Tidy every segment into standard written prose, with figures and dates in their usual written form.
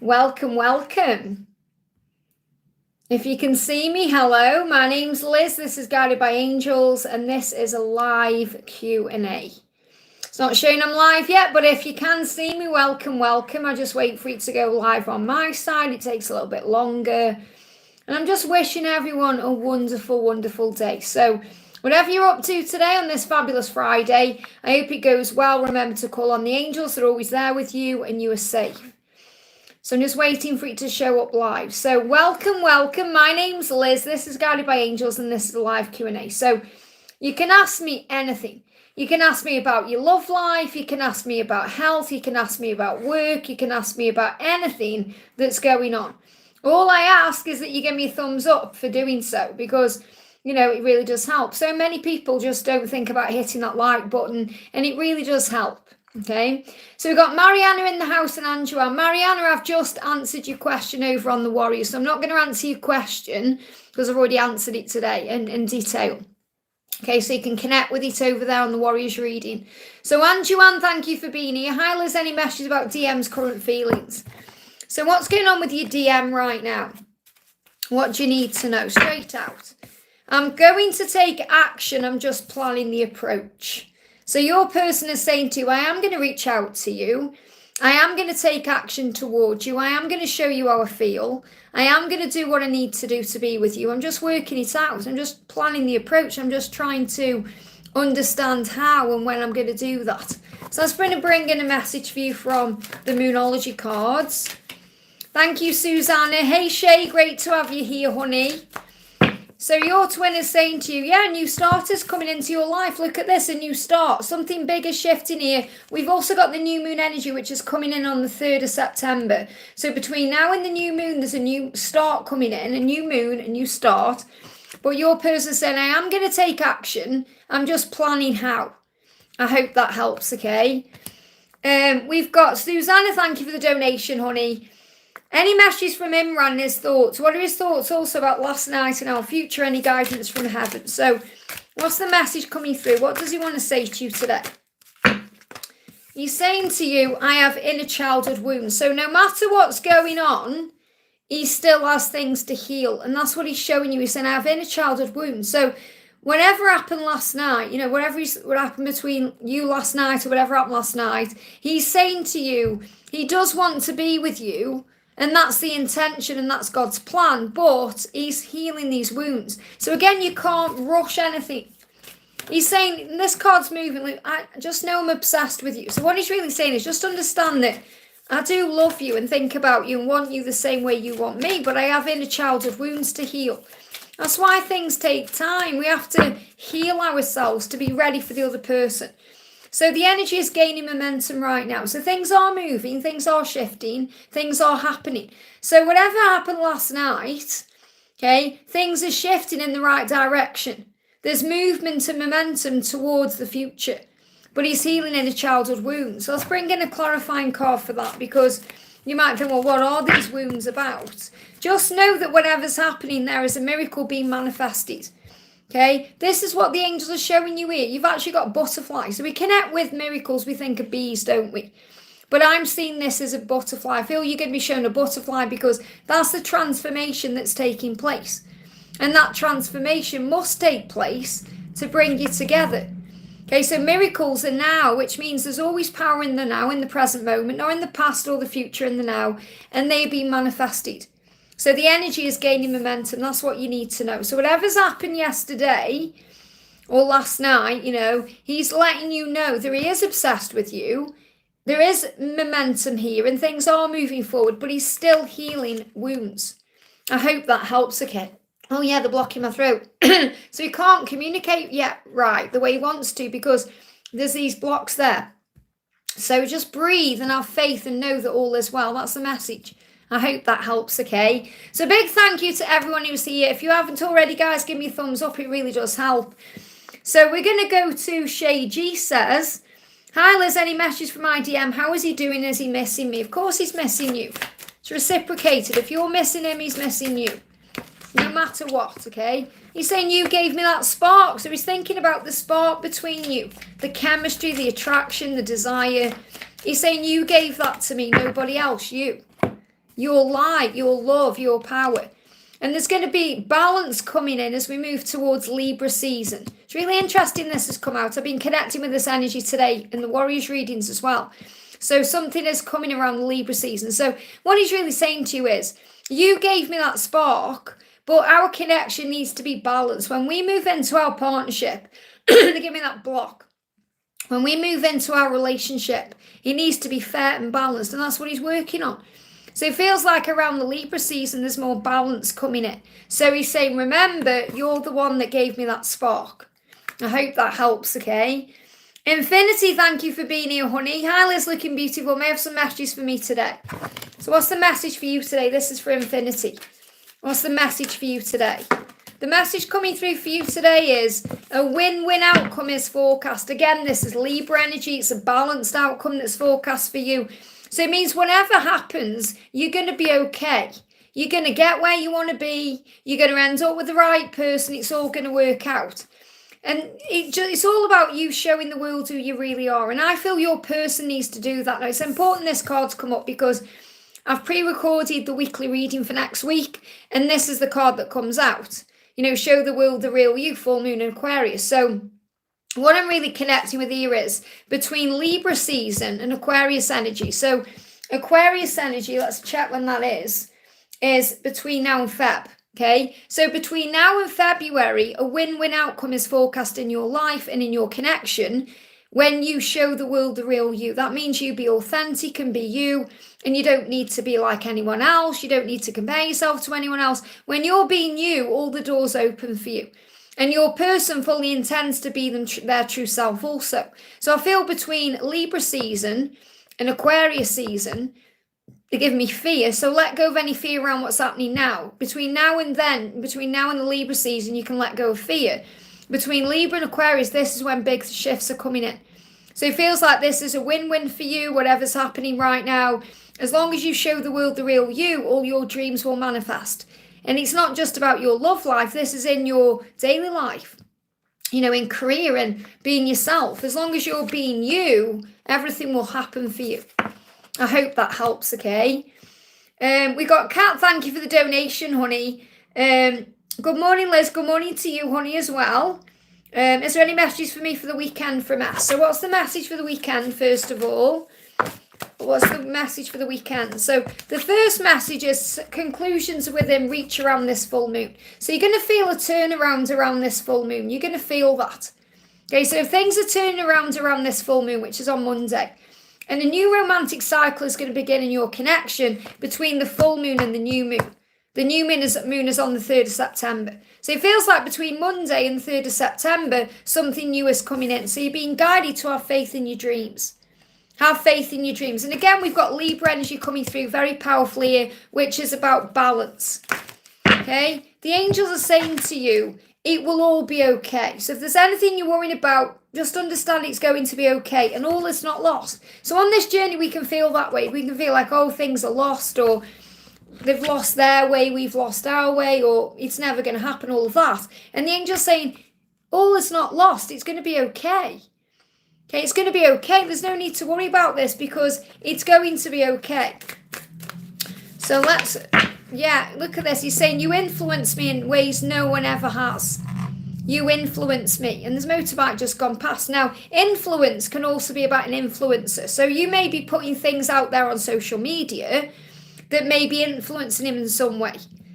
Welcome, welcome. If you can see me, hello. My name's Liz. This is Guided by Angels, and this is a live Q&A. It's not showing I'm live yet, but if you can see me, welcome, welcome. I just wait for it to go live on my side. It takes a little bit longer. And I'm just wishing everyone a wonderful, wonderful day. So whatever you're up to today on this fabulous Friday, I hope it goes well. Remember to call on the angels. They're always there with you, and you are safe. So I'm just waiting for it to show up live. So welcome, welcome. My name's Liz. This is Guided by Angels, and this is a live Q&A. So you can ask me anything. You can ask me about your love life. You can ask me about health. You can ask me about work. You can ask me about anything that's going on. All I ask is that you give me a thumbs up for doing so, because it really does help. So many people just don't think about hitting that like button, and it really does help. Okay, so we've got Mariana in the house and Angela. Mariana, I've just answered your question over on the Warriors, so I'm not going to answer your question because I've already answered it today in detail. Okay, so you can connect with it over there on the Warriors reading. So Anjuan, thank you for being here. Hi, Liz, any messages about DM's current feelings? So what's going on with your DM right now? What do you need to know? Straight out. I'm going to take action. I'm just planning the approach. So your person is saying to you, I am going to reach out to you. I am going to take action towards you. I am going to show you how I feel. I am going to do what I need to do to be with you. I'm just working it out. I'm just planning the approach. I'm just trying to understand how and when I'm going to do that. So that's going to bring in a message for you from the Moonology cards. Thank you, Susanna. Hey, Shay, great to have you here, honey. So your twin is saying to you, yeah, new starters coming into your life. Look at this, a new start. Something big is shifting here. We've also got the new moon energy, which is coming in on the 3rd of September. So between now and the new moon, there's a new start coming in, a new moon, a new start. But your person saying, I am going to take action. I'm just planning how. I hope that helps, okay? We've got Susanna, thank you for the donation, honey. Any messages from Imran and his thoughts? What are his thoughts also about last night and our future? Any guidance from heaven? So what's the message coming through? What does he want to say to you today? He's saying to you, I have inner childhood wounds. So no matter what's going on, he still has things to heal. And that's what he's showing you. He's saying, I have inner childhood wounds. So whatever happened last night, what happened between you last night or whatever happened last night, he's saying to you, he does want to be with you. And that's the intention and that's God's plan. But he's healing these wounds. So again, you can't rush anything. He's saying, this card's moving. I just know I'm obsessed with you. So what he's really saying is just understand that I do love you and think about you and want you the same way you want me. But I have inner childhood wounds to heal. That's why things take time. We have to heal ourselves to be ready for the other person. So the energy is gaining momentum right now. So things are moving, things are shifting, things are happening. So whatever happened last night, okay, things are shifting in the right direction. There's movement and momentum towards the future. But he's healing inner childhood wounds. So let's bring in a clarifying card for that, because you might think, well, what are these wounds about? Just know that whatever's happening, there is a miracle being manifested. Okay, this is what the angels are showing you here. You've actually got butterflies. So we connect with miracles. We think of bees, don't we? But I'm seeing this as a butterfly. I feel you're going to be shown a butterfly because that's the transformation that's taking place. And that transformation must take place to bring you together. Okay, so miracles are now, which means there's always power in the now, in the present moment, not in the past or the future, in the now. And they're being manifested. So the energy is gaining momentum. That's what you need to know. So whatever's happened yesterday or last night, he's letting you know that he is obsessed with you. There is momentum here and things are moving forward, but he's still healing wounds. I hope that helps, okay? Oh yeah, they're blocking my throat. So he can't communicate yet right the way he wants to because there's these blocks there. So just breathe and have faith and know that all is well. That's the message. I hope that helps, okay? So big thank you to everyone who's here. If you haven't already, guys, give me a thumbs up. It really does help. So we're going to go to Shay G says, hi, Liz, any messages from my DM? How is he doing? Is he missing me? Of course he's missing you. It's reciprocated. If you're missing him, he's missing you. No matter what, okay? He's saying you gave me that spark. So he's thinking about the spark between you. The chemistry, the attraction, the desire. He's saying you gave that to me, nobody else, you. your light, your love, your power. And there's going to be balance coming in as we move towards Libra season. It's really interesting this has come out. I've been connecting with this energy today in the Warriors readings as well. So something is coming around the Libra season. So what he's really saying to you is, you gave me that spark, but our connection needs to be balanced. When we move into our partnership, they give me that block. When we move into our relationship, it needs to be fair and balanced. And that's what he's working on. So it feels like around the Libra season, there's more balance coming in. So he's saying, remember, you're the one that gave me that spark. I hope that helps, okay? Infinity, thank you for being here, honey. Hi, Liz, looking beautiful. May have some messages for me today. So what's the message for you today? This is for Infinity. What's the message for you today? The message coming through for you today is a win-win outcome is forecast. Again, this is Libra energy. It's a balanced outcome that's forecast for you. So it means whatever happens, you're going to be okay. You're going to get where you want to be. You're going to end up with the right person. It's all going to work out. And it's all about you showing the world who you really are. And I feel your person needs to do that. Now, it's important this card's come up because I've pre-recorded the weekly reading for next week. And this is the card that comes out. You know, show the world the real you, full moon and Aquarius. So what I'm really connecting with here is between Libra season and Aquarius energy. So Aquarius energy, let's check when that is between now and Feb. Okay, so between now and February, a win-win outcome is forecast in your life and in your connection when you show the world the real you. That means you be authentic and be you, and you don't need to be like anyone else. You don't need to compare yourself to anyone else. When you're being you, all the doors open for you. And your person fully intends to be their true self also. So I feel between Libra season and Aquarius season, they give me fear. So let go of any fear around what's happening now. Between now and the Libra season, you can let go of fear. Between Libra and Aquarius, this is when big shifts are coming in. So it feels like this is a win-win for you, whatever's happening right now. As long as you show the world the real you, all your dreams will manifest. And it's not just about your love life. This is in your daily life, you know, in career and being yourself. As long as you're being you, everything will happen for you. I hope that helps, okay? We got Kat, thank you for the donation, honey. Good morning, Liz. Good morning to you, honey, as well. Is there any messages for me for the weekend from us? So what's the message for the weekend, first of all? What's the message for the weekend? So the first message is conclusions within reach around this full moon. So you're going to feel a turnaround around this full moon. You're going to feel that. Okay, so if things are turning around this full moon, which is on Monday, and a new romantic cycle is going to begin in your connection between the full moon and the new moon. The new moon is on the 3rd of September. So it feels like between Monday and the 3rd of September, something new is coming in. So you're being guided to have faith in your dreams. Have faith in your dreams. And again, we've got Libra energy coming through very powerfully here, which is about balance. Okay? The angels are saying to you, it will all be okay. So if there's anything you're worrying about, just understand it's going to be okay and all is not lost. So on this journey, we can feel that way. We can feel like, oh, things are lost, or they've lost their way, we've lost our way, or it's never going to happen, all of that. And the angel's saying, all is not lost. It's going to be okay. Okay, it's going to be okay. There's no need to worry about this because it's going to be okay. So look at this. He's saying, you influence me in ways no one ever has. You influence me. And there's motorbike just gone past. Now, influence can also be about an influencer. So you may be putting things out there on social media that may be influencing him in some way.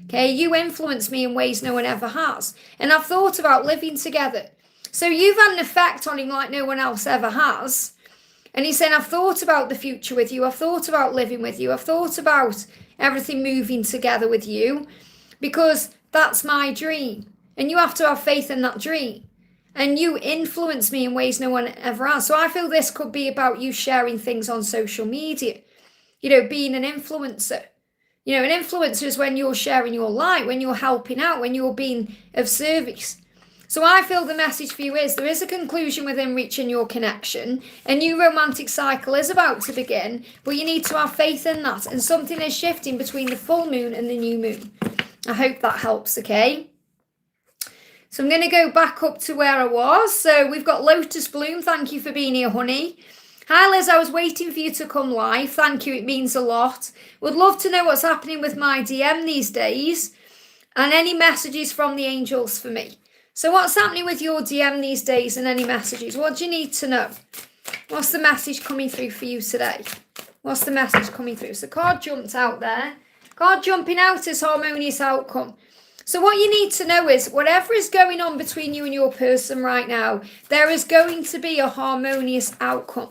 Okay, you influence me in ways no one ever has. And I've thought about living together. So you've had an effect on him like no one else ever has. And he's saying, I've thought about the future with you. I've thought about living with you. I've thought about everything moving together with you because that's my dream. And you have to have faith in that dream. And you influence me in ways no one ever has. So I feel this could be about you sharing things on social media. You know, being an influencer. You know, an influencer is when you're sharing your light, when you're helping out, when you're being of service. So I feel the message for you is there is a conclusion within reaching your connection. A new romantic cycle is about to begin, but you need to have faith in that. And something is shifting between the full moon and the new moon. I hope that helps, okay? So I'm going to go back up to where I was. So we've got Lotus Bloom. Thank you for being here, honey. Hi Liz, I was waiting for you to come live. Thank you, it means a lot. Would love to know what's happening with my DM these days and any messages from the angels for me. So what's happening with your DM these days and any messages? What do you need to know? What's the message coming through for you today? What's the message coming through? So card jumped out there. Card jumping out is harmonious outcome. So what you need to know is whatever is going on between you and your person right now, there is going to be a harmonious outcome.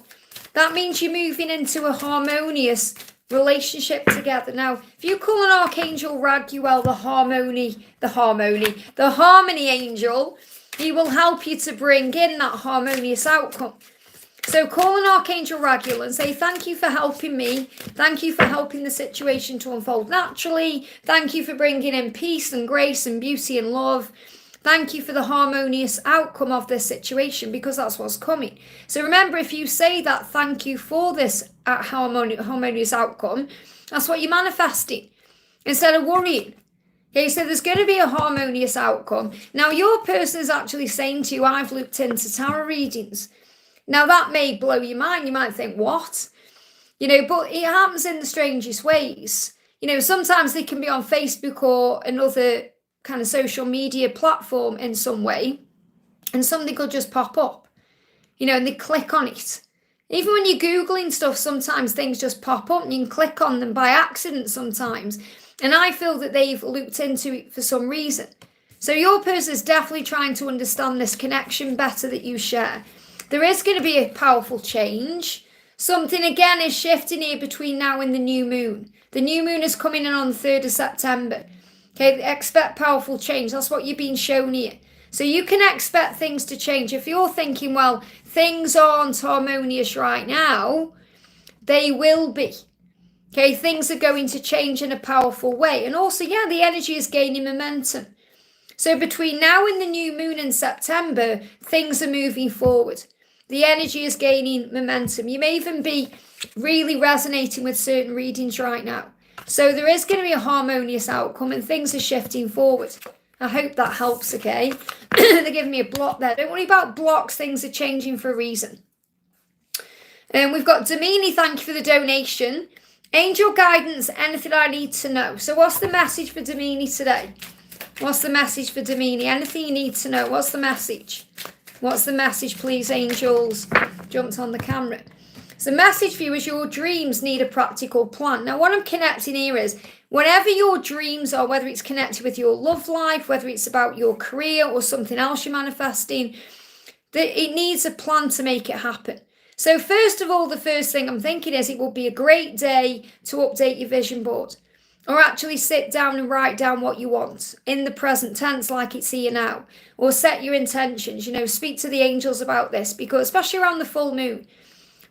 That means you're moving into a harmonious relationship together. Now, if you call an Archangel Raguel the harmony angel, he will help you to bring in that harmonious outcome. So call an Archangel Raguel and say, thank you for helping me. Thank you for helping the situation to unfold naturally. Thank you for bringing in peace and grace and beauty and love. Thank you for the harmonious outcome of this situation, because that's what's coming. So remember, if you say that thank you for this harmonious outcome, that's what you're manifesting instead of worrying. Okay, so there's going to be a harmonious outcome. Now, your person is actually saying to you, I've looked into tarot readings. Now, that may blow your mind. You might think, what? But it happens in the strangest ways. Sometimes they can be on Facebook or another kind of social media platform in some way, and something could just pop up, and they click on it. Even when you're Googling stuff, sometimes things just pop up and you can click on them by accident sometimes. And I feel that they've looked into it for some reason. So your person is definitely trying to understand this connection better that you share. There is going to be a powerful change. Something again is shifting here between now and the new moon. The new moon is coming in on the 3rd of September. Okay, expect powerful change. That's what you're being shown here. So you can expect things to change. If you're thinking, well, things aren't harmonious right now, they will be. Okay, things are going to change in a powerful way. And also, yeah, the energy is gaining momentum. So between now and the new moon in September, things are moving forward. The energy is gaining momentum. You may even be really resonating with certain readings right now. So there is going to be a harmonious outcome and things are shifting forward. I hope that helps, okay? They're giving me a block there. Don't worry about blocks. Things are changing for a reason. And we've got Domini, thank you for the donation. Angel guidance, anything I need to know. So what's the message for Domini today? What's the message for Domini? Anything you need to know? What's the message? What's the message, please, angels? Jumped on the camera. So the message for you is your dreams need a practical plan. Now, what I'm connecting here is whatever your dreams are, whether it's connected with your love life, whether it's about your career or something else you're manifesting, it needs a plan to make it happen. So first of all, the first thing I'm thinking is it will be a great day to update your vision board. Or actually sit down and write down what you want in the present tense like it's here now. Or set your intentions, speak to the angels about this, because especially around the full moon.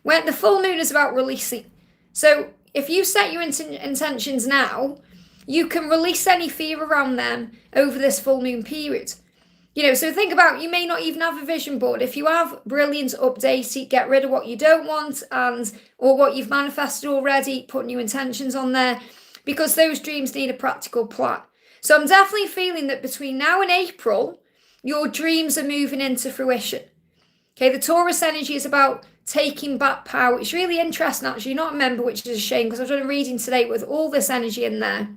When the full moon is about releasing. So if you set your intentions now, you can release any fear around them over this full moon period. So think about, you may not even have a vision board. If you have, brilliant, update it, get rid of what you don't want or what you've manifested already, put new intentions on there. Because those dreams need a practical plan. So I'm definitely feeling that between now and April, your dreams are moving into fruition. Okay, the Taurus energy is about taking back power. It's really interesting, actually. You're not a member, which is a shame, because I've done a reading today with all this energy in there.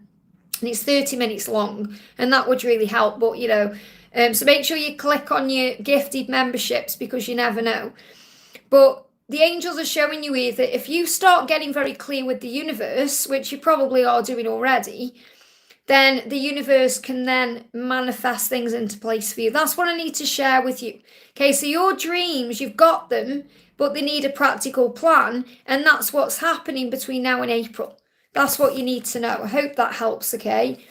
And it's 30 minutes long, and that would really help. But, so make sure you click on your gifted memberships, because you never know. But the angels are showing you here that if you start getting very clear with the universe, which you probably are doing already, then the universe can then manifest things into place for you. That's what I need to share with you. Okay, so your dreams, you've got them, but they need a practical plan, and that's what's happening between now and April. That's what you need to know. I hope that helps, okay?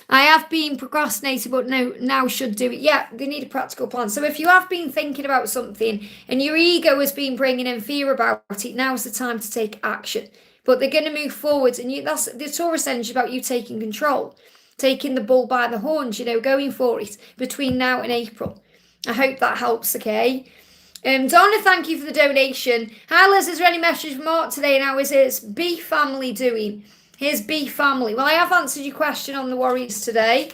I have been procrastinating, but now should do it. Yeah, they need a practical plan. So if you have been thinking about something and your ego has been bringing in fear about it, now's the time to take action. But they're going to move forward, and that's the Taurus energy about you taking control, taking the bull by the horns, going for it between now and April. I hope that helps, okay? Donna, thank you for the donation. Hi, Liz, is there any message from Mark today? And how is his B family doing? His B family. Well, I have answered your question on the Warriors today.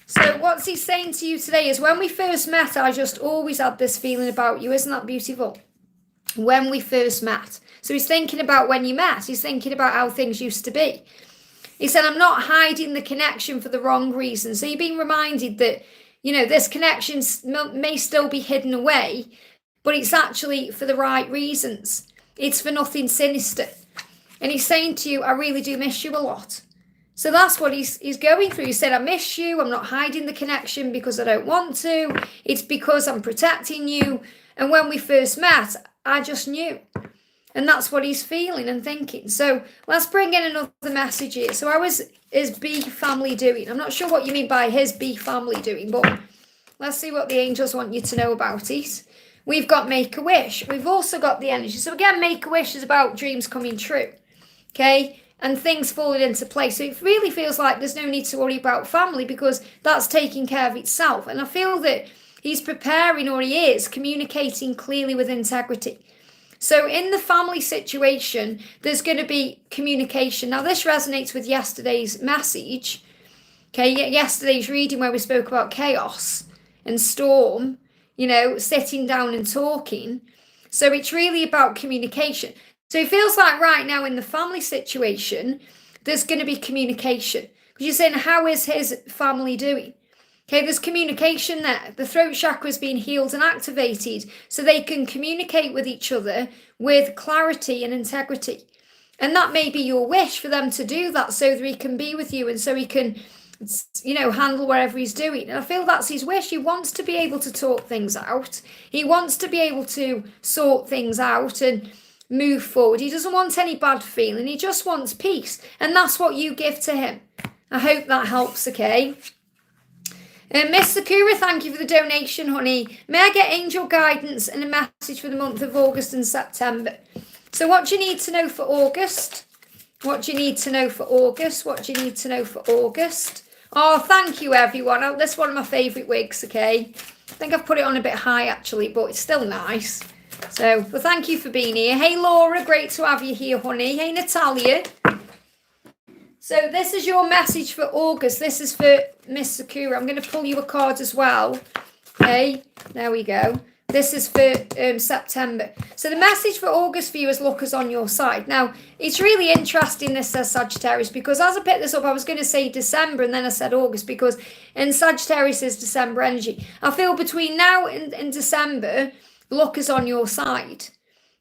So what's he saying to you today is when we first met, I just always had this feeling about you. Isn't that beautiful? when we first met. So he's thinking about when you met. He's thinking about how things used to be. He said, I'm not hiding the connection for the wrong reason. So you're being reminded that, this connection may still be hidden away, but it's actually for the right reasons. It's for nothing sinister. And he's saying to you, I really do miss you a lot. So that's what he's going through. He said, I miss you. I'm not hiding the connection because I don't want to. It's because I'm protecting you. And when we first met, I just knew. And that's what he's feeling and thinking. So let's bring in another message here. So how is his B family doing? I'm not sure what you mean by his B family doing, but let's see what the angels want you to know about it. We've got Make-A-Wish. We've also got the energy. So again, Make-A-Wish is about dreams coming true. Okay? And things falling into place. So it really feels like there's no need to worry about family because that's taking care of itself. And I feel that he's preparing, or he is, communicating clearly with integrity. So in the family situation, there's going to be communication. Now, this resonates with yesterday's message. Okay, yesterday's reading where we spoke about chaos and storm, sitting down and talking. So it's really about communication. So it feels like right now in the family situation, there's going to be communication. Because you're saying, how is his family doing? Okay, there's communication there. The throat chakra is being healed and activated so they can communicate with each other with clarity and integrity. And that may be your wish for them to do that so that he can be with you and so he can, handle whatever he's doing. And I feel that's his wish. He wants to be able to talk things out. He wants to be able to sort things out and move forward. He doesn't want any bad feeling. He just wants peace. And that's what you give to him. I hope that helps, okay? Miss Sakura, thank you for the donation, honey. May I get angel guidance and a message for the month of August and September? So what do you need to know for August? What do you need to know for August? What do you need to know for August? Oh, thank you, everyone. Oh, that's one of my favourite wigs, okay? I think I've put it on a bit high, actually, but it's still nice. So, well, thank you for being here. Hey, Laura, great to have you here, honey. Hey, Natalia. So this is your message for August. This is for Miss Sakura. I'm going to pull you a card as well. Okay, there we go. This is for September. So the message for August for you is luck is on your side. Now, it's really interesting this says Sagittarius because as I picked this up, I was going to say December and then I said August because in Sagittarius is December energy. I feel between now and December, luck is on your side.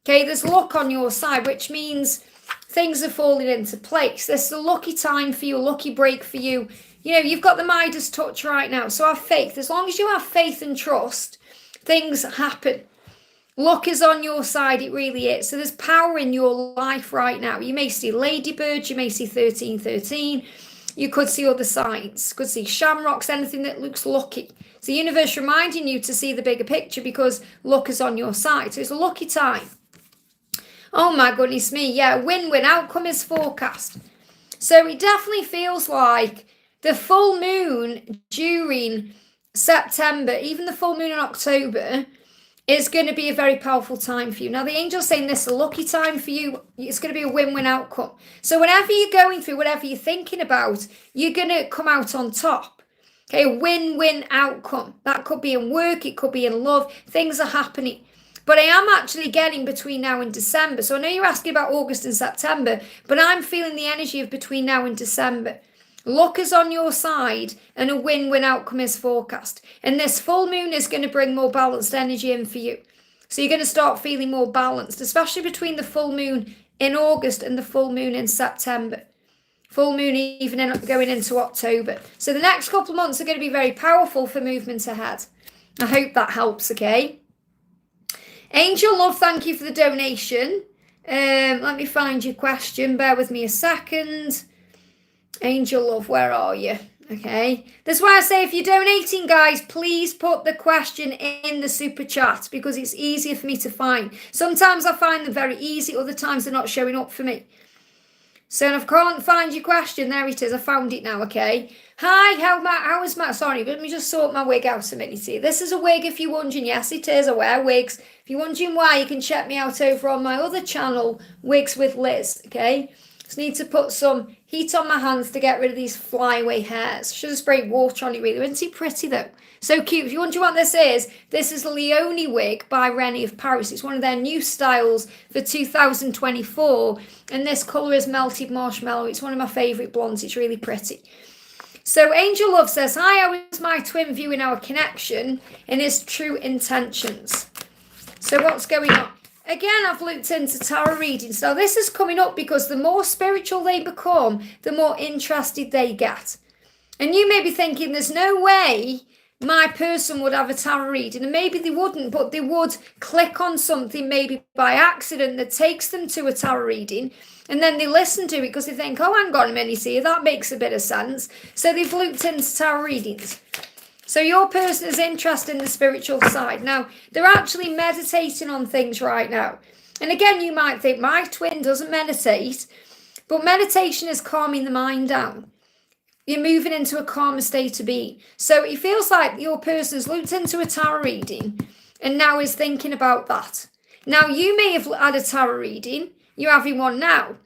Okay, there's luck on your side, which means things are falling into place. This is a lucky time for you, a lucky break for you. You've got the Midas touch right now. So have faith. As long as you have faith and trust, things happen. Luck is on your side. It really is. So there's power in your life right now. You may see ladybirds. You may see 1313. You could see other signs. Could see shamrocks, anything that looks lucky. It's the universe reminding you to see the bigger picture because luck is on your side. So it's a lucky time. Oh my goodness me, yeah, win-win outcome is forecast. So it definitely feels like the full moon during September, even the full moon in October, is going to be a very powerful time for you. Now, the angel's saying this is a lucky time for you. It's going to be a win-win outcome. So whenever you're going through, whatever you're thinking about, you're going to come out on top. Okay, a win-win outcome. That could be in work, it could be in love. Things are happening. But I am actually getting between now and December. So I know you're asking about August and September, but I'm feeling the energy of between now and December. Luck is on your side and a win-win outcome is forecast. And this full moon is going to bring more balanced energy in for you. So you're going to start feeling more balanced, especially between the full moon in August and the full moon in September. Full moon even going into October. So the next couple of months are going to be very powerful for movement ahead. I hope that helps, okay? Angel Love, thank you for the donation. Let me find your question. Bear with me a second. Angel Love, where are you? Okay. That's why I say if you're donating, guys, please put the question in the super chat because it's easier for me to find. Sometimes I find them very easy. Other times they're not showing up for me. So if I can't find your question, there it is. I found it now, okay? Hi, how is Matt? Sorry, let me just sort my wig out a minute here. This is a wig if you're wondering. Yes, it is. I wear wigs. If you're wondering why, you can check me out over on my other channel, Wigs with Liz, okay? Just need to put some heat on my hands to get rid of these flyaway hairs. Should have sprayed water on it really. Isn't he pretty though? So cute. If you wonder what this is Leonie wig by Rennie of Paris. It's one of their new styles for 2024. And this colour is Melted Marshmallow. It's one of my favourite blondes. It's really pretty. So Angel Love says, hi, how is my twin viewing our connection and his true intentions? So what's going on? Again, I've looked into tarot readings. Now, this is coming up because the more spiritual they become, the more interested they get. And you may be thinking, there's no way my person would have a tarot reading. And maybe they wouldn't, but they would click on something maybe by accident that takes them to a tarot reading. And then they listen to it because they think, oh, hang on a minute here, that makes a bit of sense. So they've looked into tarot readings. So your person is interested in the spiritual side. Now, they're actually meditating on things right now. And again, you might think, my twin doesn't meditate. But meditation is calming the mind down. You're moving into a calmer state of being. So it feels like your person's looked into a tarot reading and now is thinking about that. Now, you may have had a tarot reading. You're having one now.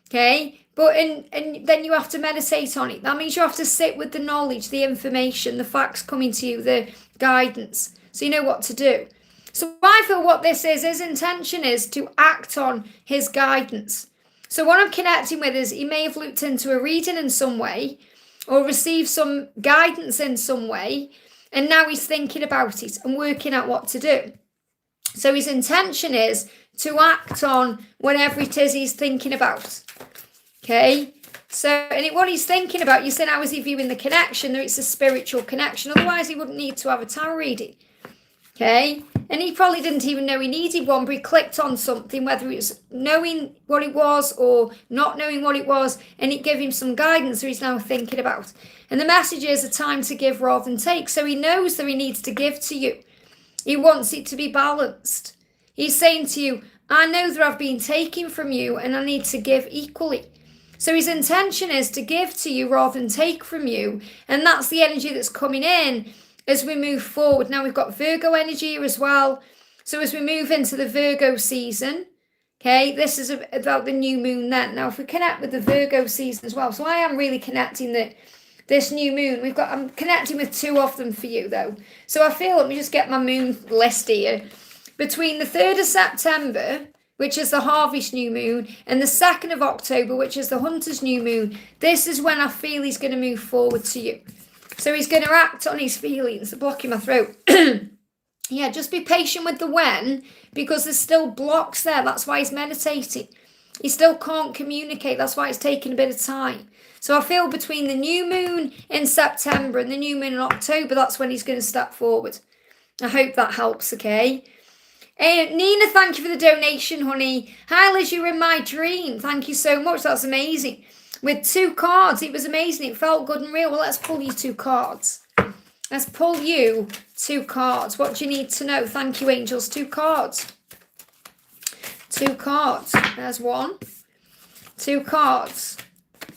Okay? But and then you have to meditate on it. That means you have to sit with the knowledge, the information, the facts coming to you, the guidance. So you know what to do. So I feel what this is, his intention is to act on his guidance. So what I'm connecting with is he may have looked into a reading in some way or received some guidance in some way. And now he's thinking about it and working out what to do. So his intention is to act on whatever it is he's thinking about. Okay, so, and what he's thinking about, you said, how is he viewing the connection? That it's a spiritual connection. Otherwise, he wouldn't need to have a tarot reading. Okay, and he probably didn't even know he needed one, but he clicked on something, whether it was knowing what it was or not knowing what it was, and it gave him some guidance that he's now thinking about. And the message is a time to give rather than take. So he knows that he needs to give to you. He wants it to be balanced. He's saying to you, I know that I've been taking from you and I need to give equally. So his intention is to give to you rather than take from you. And that's the energy that's coming in as we move forward. Now we've got Virgo energy here as well. So as we move into the Virgo season, okay, this is about the new moon then. Now if we connect with the Virgo season as well. So I am really connecting that this new moon. I'm connecting with two of them for you though. So I feel, let me just get my moon list here. Between the 3rd of September, which is the harvest new moon, and the 2nd of October, which is the hunter's new moon, this is when I feel he's going to move forward to you. So he's going to act on his feelings. They're blocking my throat. Yeah, just be patient with the when, because there's still blocks there. That's why he's meditating. He still can't communicate. That's why it's taking a bit of time. So I feel between the new moon in September and the new moon in October, that's when he's going to step forward. I hope that helps, okay? Nina, thank you for the donation, honey. Hi, Liz, you were in my dream. Thank you so much. That's amazing. With 2 cards, it was amazing. It felt good and real. Well, let's pull you 2 cards. Let's pull you 2 cards. What do you need to know? Thank you, angels. 2 cards. 2 cards. There's 1. 2 cards.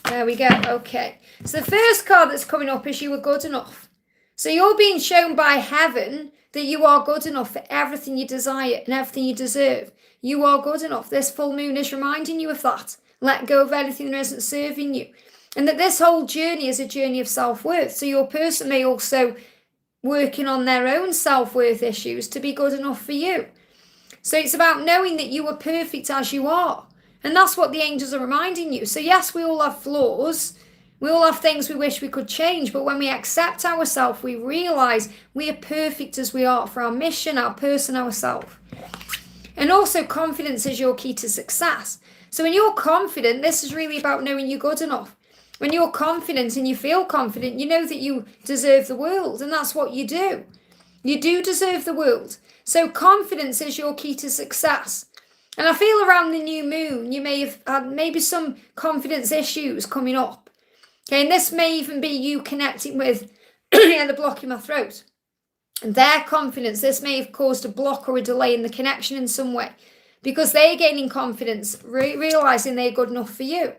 There we go. Okay. So the first card that's coming up is you were good enough. So you're being shown by heaven that you are good enough for everything you desire and everything you deserve. You are good enough. This full moon is reminding you of that. Let go of anything that isn't serving you. And that this whole journey is a journey of self-worth. So your person may also working on their own self-worth issues to be good enough for you. So it's about knowing that you are perfect as you are. And that's what the angels are reminding you. So yes, we all have flaws. We all have things we wish we could change, but when we accept ourselves, we realise we are perfect as we are for our mission, our person, ourselves. And also confidence is your key to success. So when you're confident, this is really about knowing you're good enough. When you're confident and you feel confident, you know that you deserve the world, and that's what you do. You do deserve the world. So confidence is your key to success. And I feel around the new moon, you may have had maybe some confidence issues coming up. Okay, and this may even be you connecting with the block in my throat. And their confidence, this may have caused a block or a delay in the connection in some way. Because they're gaining confidence, realising they're good enough for you.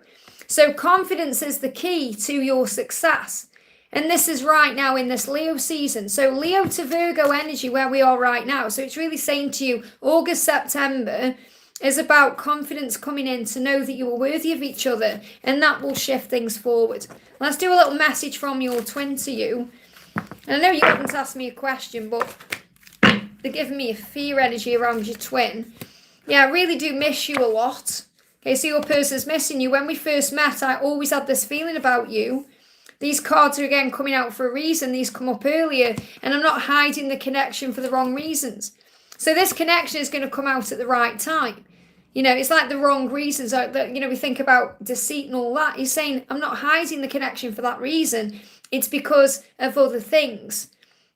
So confidence is the key to your success. And this is right now in this Leo season. So Leo to Virgo energy where we are right now. So it's really saying to you, August, September is about confidence coming in to know that you are worthy of each other, and that will shift things forward. Let's do a little message from your twin to you. And I know you haven't asked me a question, but they're giving me a fear energy around your twin. Yeah, I really do miss you a lot. Okay, so your person's missing you. When we first met, I always had this feeling about you. These cards are again coming out for a reason. These come up earlier, and I'm not hiding the connection for the wrong reasons. So this connection is going to come out at the right time. You know, it's like the wrong reasons. You know, we think about deceit and all that. He's saying, I'm not hiding the connection for that reason. It's because of other things.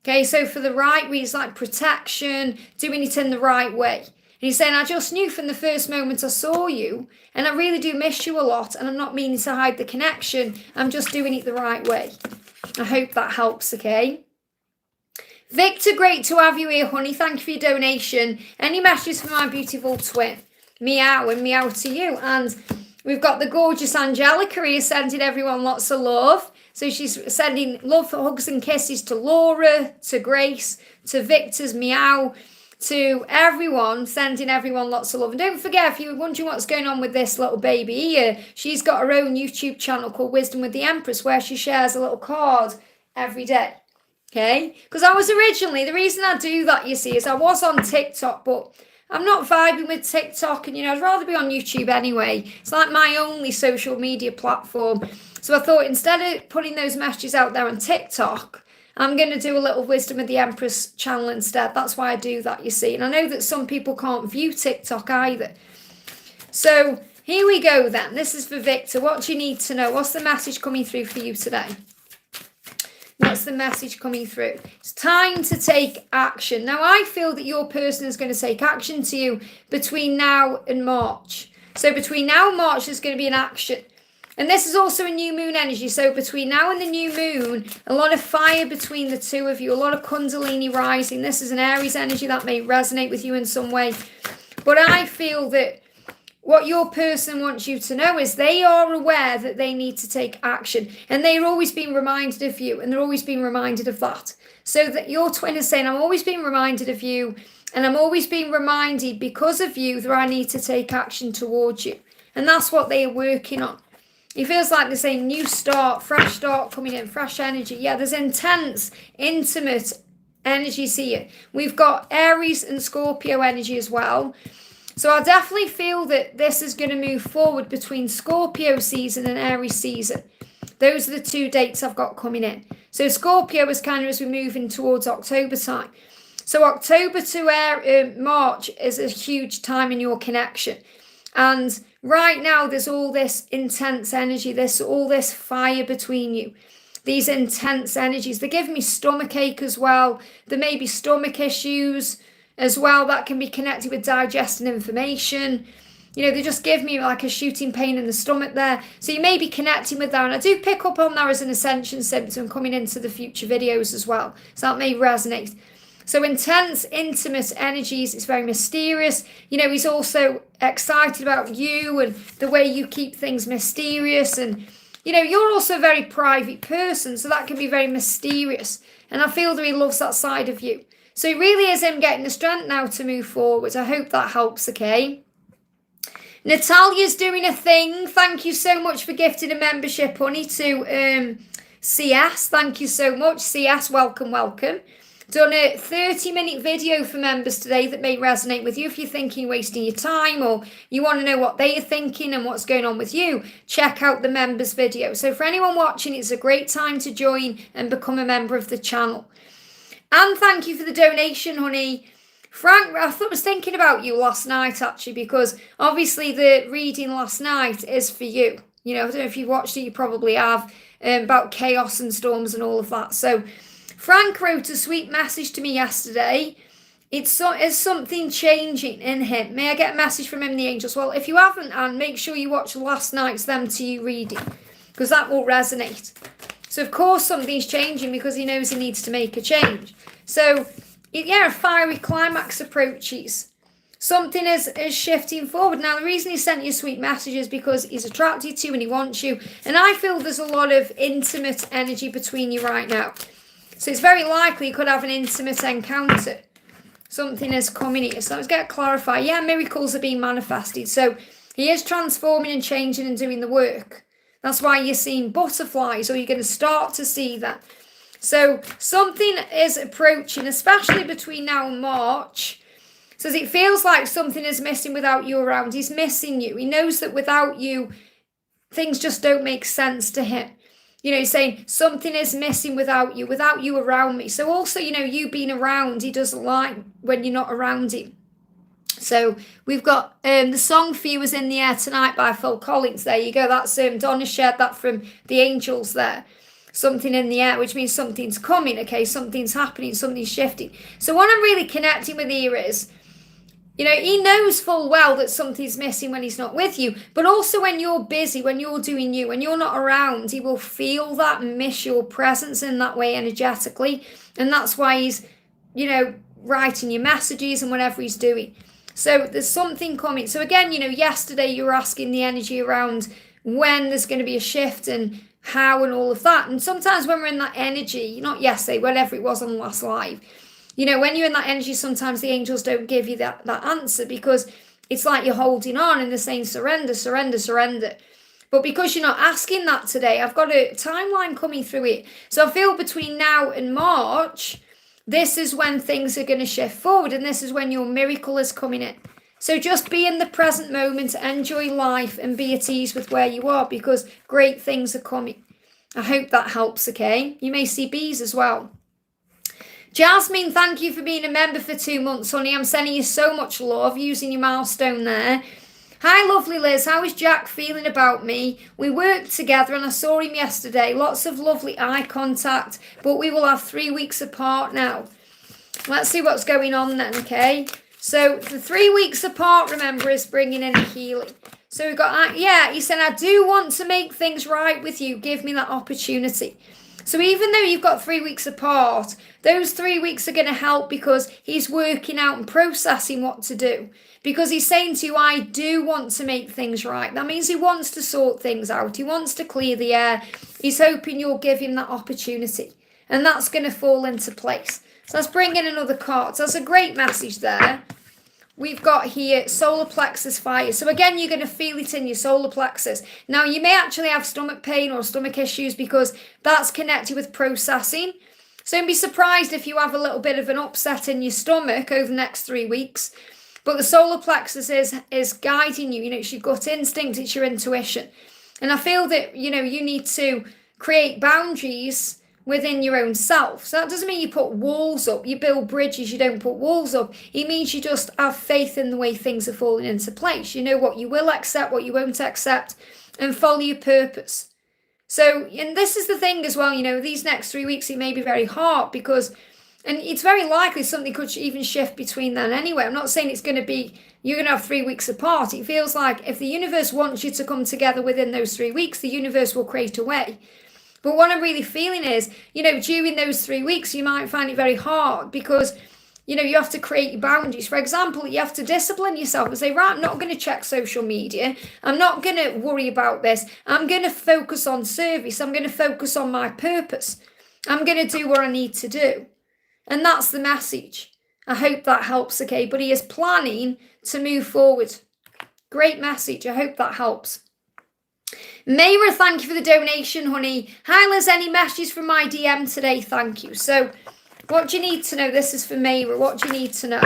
Okay, so for the right reasons, like protection, doing it in the right way. And he's saying, I just knew from the first moment I saw you, and I really do miss you a lot, and I'm not meaning to hide the connection. I'm just doing it the right way. I hope that helps, okay? Victor, great to have you here, honey. Thank you for your donation. Any messages for my beautiful twin? Meow and meow to you. And we've got the gorgeous Angelica here sending everyone lots of love. So she's sending love, hugs and kisses to Laura, to Grace, to Victor's meow, to everyone, sending everyone lots of love. And don't forget, if you're wondering what's going on with this little baby here, she's got her own YouTube channel called Wisdom with the Empress, where she shares a little card every day. Okay? Because I was originally, the reason I do that, you see, is I was on TikTok, but I'm not vibing with TikTok, and, you know, I'd rather be on YouTube anyway. It's like my only social media platform. So I thought, instead of putting those messages out there on TikTok, I'm going to do a little Wisdom of the Empress channel instead. That's why I do that, you see. And I know that some people can't view TikTok either. So here we go then. This is for Victor. What do you need to know? What's the message coming through for you today? What's the message coming through? It's time to take action. Now, I feel that your person is going to take action to you between now and March. So between now and March, there's going to be an action. And this is also a new moon energy. So between now and the new moon, a lot of fire between the two of you, a lot of Kundalini rising. This is an Aries energy that may resonate with you in some way. But I feel that what your person wants you to know is they are aware that they need to take action. And they're always being reminded of you. And they're always being reminded of that. So that your twin is saying, I'm always being reminded of you. And I'm always being reminded because of you that I need to take action towards you. And that's what they are working on. It feels like the same new start, fresh start coming in, fresh energy. Yeah, there's intense, intimate energies here. We've got Aries and Scorpio energy as well. So I definitely feel that this is going to move forward between Scorpio season and Aries season. Those are the two dates I've got coming in. So Scorpio is kind of as we move in towards October time. So October to March is a huge time in your connection. And right now there's all this intense energy, there's all this fire between you. These intense energies. They give me stomach ache as well. There may be stomach issues as well that can be connected with digesting information. You know, they just give me like a shooting pain in the stomach there. So you may be connecting with that. And I do pick up on that as an ascension symptom coming into the future videos as well. So that may resonate. So intense, intimate energies. It's very mysterious. You know, he's also excited about you and the way you keep things mysterious. And, you know, you're also a very private person. So that can be very mysterious. And I feel that he loves that side of you. So it really is him getting the strength now to move forward. I hope that helps, okay? Natalia's doing a thing. Thank you so much for gifting a membership, honey, to CS. Thank you so much. CS, welcome, welcome. Done a 30-minute video for members today that may resonate with you. If you're thinking you're wasting your time or you want to know what they are thinking and what's going on with you, check out the members video. So for anyone watching, it's a great time to join and become a member of the channel. And thank you for the donation, honey. Frank, I was thinking about you last night, actually, because obviously the reading last night is for you. You know, I don't know if you watched it, you probably have, about chaos and storms and all of that. So Frank wrote a sweet message to me yesterday. Is something changing in him? May I get a message from him, the angels? Well, if you haven't, Anne, make sure you watch last night's Them to You reading, because that will resonate. So, of course, something's changing because he knows he needs to make a change. So, yeah, a fiery climax approaches. Something is shifting forward. Now, the reason he sent you a sweet message is because he's attracted to you and he wants you. And I feel there's a lot of intimate energy between you right now. So, it's very likely you could have an intimate encounter. Something is coming here. So let's get clarified. Yeah, miracles are being manifested. So he is transforming and changing and doing the work. That's why you're seeing butterflies, or you're going to start to see that. So something is approaching, especially between now and March. So it feels like something is missing without you around. He's missing you. He knows that without you, things just don't make sense to him. You know, he's saying something is missing without you around me. So also, you know, you being around, he doesn't like when you're not around him. So we've got the song for you was In the Air Tonight by Phil Collins. There you go. That's Donna shared that from the angels there. Something in the air, which means something's coming, okay? Something's happening, something's shifting. So what I'm really connecting with here is, you know, he knows full well that something's missing when he's not with you. But also when you're busy, when you're doing you, when you're not around, he will feel that and miss your presence in that way energetically. And that's why he's, you know, writing your messages and whatever he's doing. So there's something coming. So again, you know, yesterday you were asking the energy around when there's going to be a shift and how and all of that. And sometimes when we're in that energy, not yesterday, whatever it was on the last live, you know, when you're in that energy, sometimes the angels don't give you that answer, because it's like you're holding on and they're saying surrender, surrender, surrender. But because you're not asking that today, I've got a timeline coming through it. So I feel between now and March, this is when things are going to shift forward, and this is when your miracle is coming in. So just be in the present moment, enjoy life, and be at ease with where you are, because great things are coming. I hope that helps, okay? You may see bees as well. Jasmine, thank you for being a member for 2 months, honey. I'm sending you so much love, using your milestone there. Hi, lovely Liz. How is Jack feeling about me? We worked together and I saw him yesterday. Lots of lovely eye contact, but we will have 3 weeks apart now. Let's see what's going on then, okay? So the 3 weeks apart, remember, is bringing in a healing. So we've got, yeah, he said, I do want to make things right with you. Give me that opportunity. So even though you've got 3 weeks apart, those 3 weeks are going to help, because he's working out and processing what to do. Because he's saying to you, I do want to make things right. That means he wants to sort things out. He wants to clear the air. He's hoping you'll give him that opportunity. And that's going to fall into place. So let's bring in another card. So that's a great message there. We've got here solar plexus fire. So again, you're going to feel it in your solar plexus. Now, you may actually have stomach pain or stomach issues, because that's connected with processing. So don't be surprised if you have a little bit of an upset in your stomach over the next 3 weeks. But the solar plexus is guiding you. You know, it's your gut instinct, it's your intuition. And I feel that, you know, you need to create boundaries within your own self. So that doesn't mean you put walls up. You build bridges, you don't put walls up. It means you just have faith in the way things are falling into place. You know what you will accept, what you won't accept, and follow your purpose. So, and this is the thing as well, you know, these next 3 weeks, it may be very hard, because, and it's very likely something could even shift between then anyway. I'm not saying it's going to be, you're going to have 3 weeks apart. It feels like if the universe wants you to come together within those 3 weeks, the universe will create a way. But what I'm really feeling is, you know, during those 3 weeks, you might find it very hard, because, you know, you have to create your boundaries. For example, you have to discipline yourself and say, right, I'm not going to check social media. I'm not going to worry about this. I'm going to focus on service. I'm going to focus on my purpose. I'm going to do what I need to do. And that's the message. I hope that helps, okay? But he is planning to move forward. Great message. I hope that helps. Mayra, thank you for the donation, honey. Hi, Liz, any messages from my DM today? Thank you. So, what do you need to know? This is for Mayra. What do you need to know?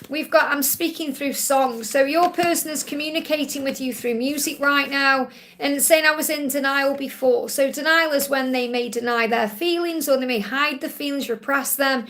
We've got, I'm speaking through songs. So your person is communicating with you through music right now and saying I was in denial before. So denial is when they may deny their feelings, or they may hide the feelings, repress them,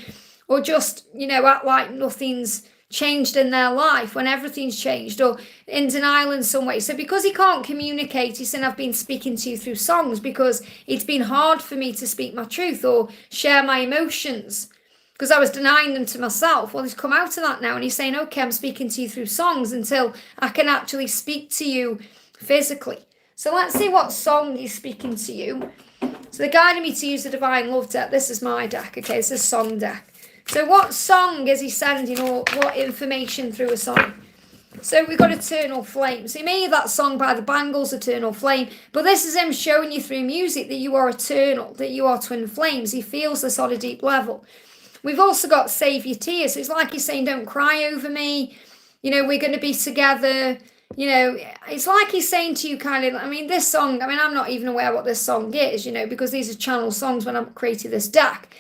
or just, you know, act like nothing's changed in their life when everything's changed, or in denial in some way. So because he can't communicate, he's saying I've been speaking to you through songs because it's been hard for me to speak my truth or share my emotions because I was denying them to myself. Well, he's come out of that now and he's saying, okay, I'm speaking to you through songs until I can actually speak to you physically. So let's see what song he's speaking to you. So they're guiding me to use the Divine Love deck. This is my deck, okay? This is song deck. So what song is he sending, or what information through a song? So we've got Eternal Flame. So you may hear that song by the Bangles, Eternal Flame, but this is him showing you through music that you are eternal, that you are twin flames. He feels this on a deep level. We've also got save your tears. It's like he's saying, don't cry over me. You know, we're going to be together. You know, it's like he's saying to you kind of, I mean, this song, I mean, I'm not even aware what this song is, you know, because these are channel songs when I created this deck.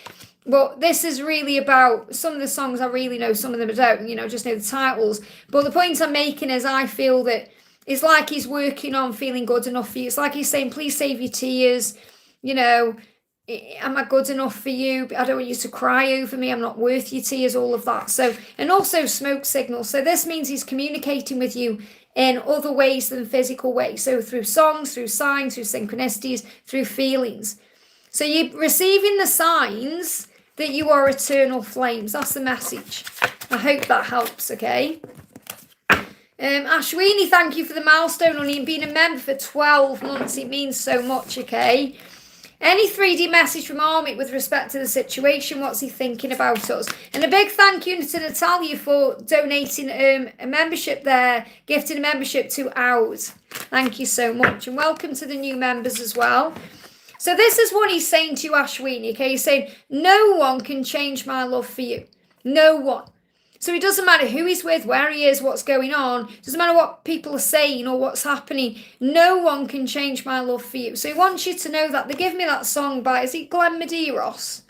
But this is really about, some of the songs I really know, some of them I don't, you know, just know the titles. But the point I'm making is I feel that it's like he's working on feeling good enough for you. It's like he's saying, please save your tears. You know, am I good enough for you? I don't want you to cry over me. I'm not worth your tears, all of that. So, and also smoke signals. So this means he's communicating with you in other ways than physical ways. So through songs, through signs, through synchronicities, through feelings. So you're receiving the signs that you are eternal flames. That's the message. I hope that helps, okay? Ashwini, thank you for the milestone, honey, and being a member for 12 months. It means so much, okay? Any 3D message from Armit with respect to the situation? What's he thinking about us? And a big thank you to Natalia for donating a membership there, gifting a membership to ours. Thank you so much. And welcome to the new members as well. So this is what he's saying to you, Ashwini, okay? He's saying, no one can change my love for you. No one. So it doesn't matter who he's with, where he is, what's going on. It doesn't matter what people are saying or what's happening. No one can change my love for you. So he wants you to know that. They give me that song by, is it Glenn Medeiros?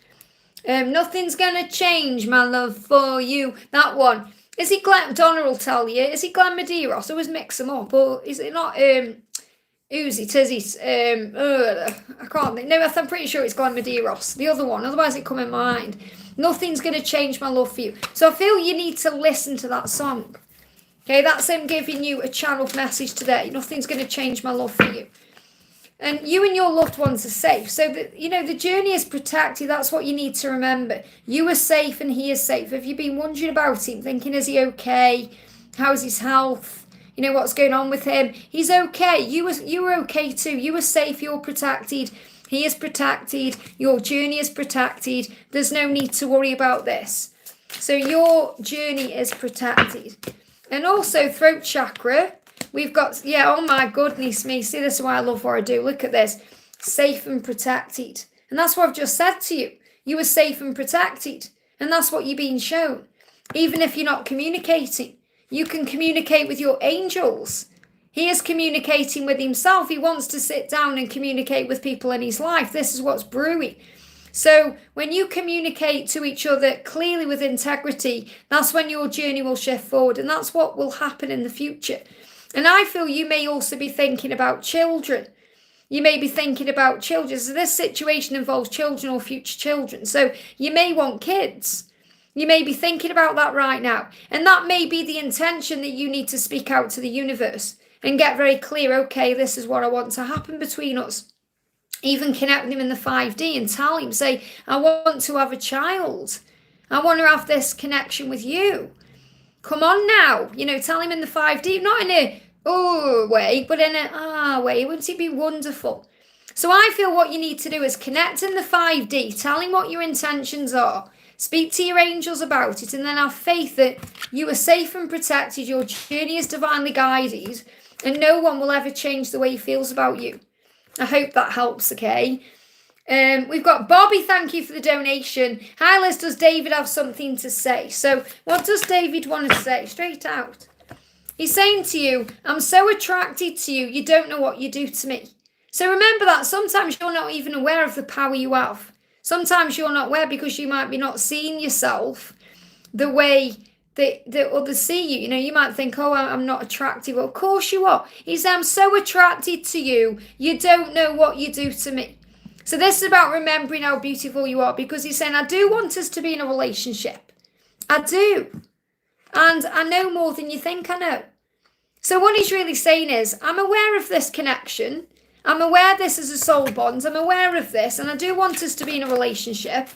Nothing's going to change my love for you. That one. Is it Glenn? Donna will tell you. Is it Glenn Medeiros? I always mix them up. Or is it not... Who's it? Is it? I can't think. No, I'm pretty sure it's Glenn Medeiros. The other one. Otherwise it come in mind. Nothing's going to change my love for you. So I feel you need to listen to that song. Okay, that's him giving you a channeled message today. Nothing's going to change my love for you. And you and your loved ones are safe. So, you know, the journey is protected. That's what you need to remember. You are safe and he is safe. Have you been wondering about him, thinking, is he okay? How's his health? You know, what's going on with him? He's okay. You were okay too. You were safe. You're protected. He is protected. Your journey is protected. There's no need to worry about this. So your journey is protected. And also throat chakra. We've got, yeah, oh my goodness me. See, this is why I love what I do. Look at this. Safe and protected. And that's what I've just said to you. You were safe and protected. And that's what you're being shown. Even if you're not communicating. You can communicate with your angels. He is communicating with himself. He wants to sit down and communicate with people in his life. This is what's brewing. So when you communicate to each other clearly with integrity, that's when your journey will shift forward. And that's what will happen in the future. And I feel you may also be thinking about children. You may be thinking about children. So this situation involves children or future children. So you may want kids. You may be thinking about that right now. And that may be the intention that you need to speak out to the universe and get very clear, okay, this is what I want to happen between us. Even connect with him in the 5D and tell him, say, I want to have a child. I want to have this connection with you. Come on now. You know, tell him in the 5D, not in a way, but in a way. Wouldn't it be wonderful? So I feel what you need to do is connect in the 5D, tell him what your intentions are. Speak to your angels about it and then have faith that you are safe and protected, your journey is divinely guided, and no one will ever change the way he feels about you. I hope that helps, okay? We've got Bobby, thank you for the donation. Hi Liz, does David have something to say? So what does David want to say? Straight out. He's saying to you, I'm so attracted to you, you don't know what you do to me. So remember that sometimes you're not even aware of the power you have. Sometimes you're not aware because you might be not seeing yourself the way that others see you. You know, you might think, oh, I'm not attractive. Well, of course you are. He's, I'm so attracted to you. You don't know what you do to me. So this is about remembering how beautiful you are, because he's saying, I do want us to be in a relationship. I do. And I know more than you think I know. So what he's really saying is, I'm aware of this connection. I'm aware this is a soul bond. I'm aware of this. And I do want us to be in a relationship.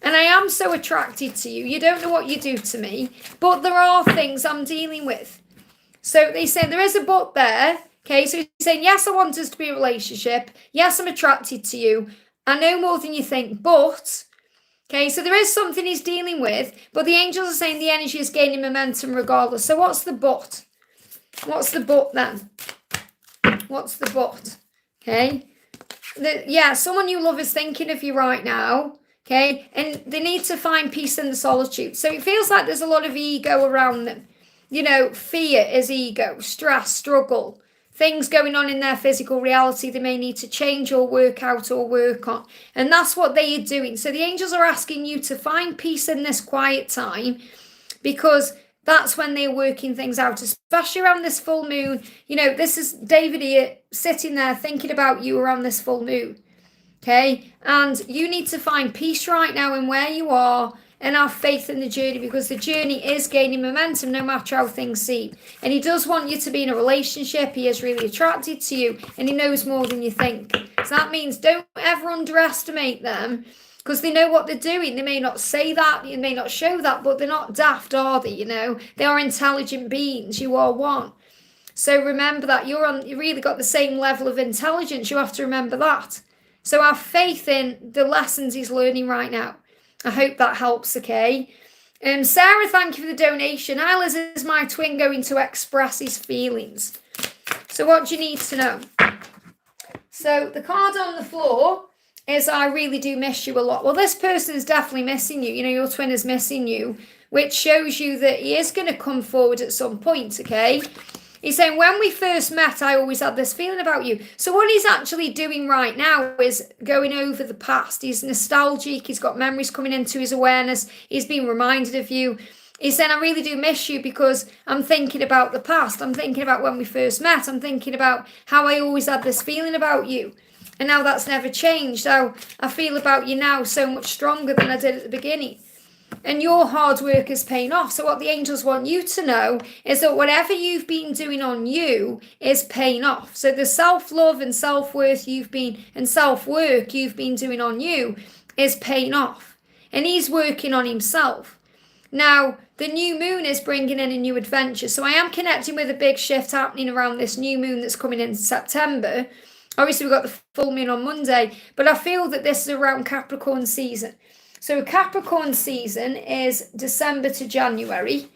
And I am so attracted to you. You don't know what you do to me. But there are things I'm dealing with. So they say there is a but there. Okay, so he's saying, yes, I want us to be in a relationship. Yes, I'm attracted to you. I know more than you think. But, okay, so there is something he's dealing with. But the angels are saying the energy is gaining momentum regardless. So what's the but? What's the but then? What's the but? Okay. Yeah, someone you love is thinking of you right now. Okay, and they need to find peace in the solitude. So it feels like there's a lot of ego around them. You know, fear is ego, stress, struggle, things going on in their physical reality they may need to change or work out or work on. And that's what they are doing. So the angels are asking you to find peace in this quiet time, because that's when they're working things out, especially around this full moon. You know, this is David here sitting there thinking about you around this full moon. Okay, and you need to find peace right now in where you are and have faith in the journey, because the journey is gaining momentum no matter how things seem. And he does want you to be in a relationship. He is really attracted to you, and he knows more than you think. So that means don't ever underestimate them, because they know what they're doing. They may not say that, they may not show that, but they're not daft, are they? You know, they are intelligent beings. You are one. So remember that you really got the same level of intelligence. You have to remember that. So have faith in the lessons he's learning right now. I hope that helps, okay? Sarah, thank you for the donation. Hi, Liz, is my twin going to express his feelings? So what do you need to know? So the card on the floor is I really do miss you a lot. Well, this person is definitely missing you. You know, your twin is missing you, which shows you that he is going to come forward at some point, okay? He's saying, when we first met, I always had this feeling about you. So what he's actually doing right now is going over the past. He's nostalgic. He's got memories coming into his awareness. He's being reminded of you. He's saying, I really do miss you because I'm thinking about the past. I'm thinking about when we first met. I'm thinking about how I always had this feeling about you. And now that's never changed. How I feel about you now so much stronger than I did at the beginning. And your hard work is paying off. So what the angels want you to know is that whatever you've been doing on you is paying off. So the self-love and self-worth and self-work you've been doing on you is paying off. And he's working on himself. Now, the new moon is bringing in a new adventure. So I am connecting with a big shift happening around this new moon that's coming in September. Obviously, we've got the full moon on Monday. But I feel that this is around Capricorn season. So Capricorn season is December to January.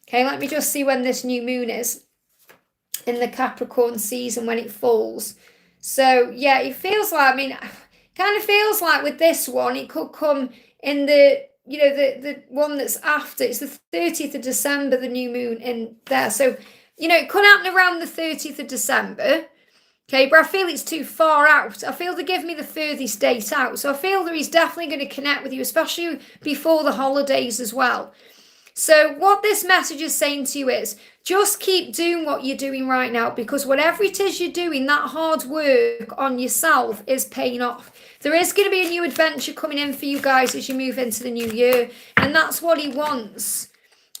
Okay, let me just see when this new moon is in the Capricorn season when it falls. So yeah, it feels like, kind of feels like with this one, it could come in the, the one that's after. It's the 30th of December, the new moon in there. So, it could happen around the 30th of December. Okay, but I feel it's too far out. I feel they give me the furthest date out. So I feel that he's definitely going to connect with you, especially before the holidays as well. So what this message is saying to you is, just keep doing what you're doing right now, because whatever it is you're doing, that hard work on yourself is paying off. There is going to be a new adventure coming in for you guys as you move into the new year. And that's what he wants.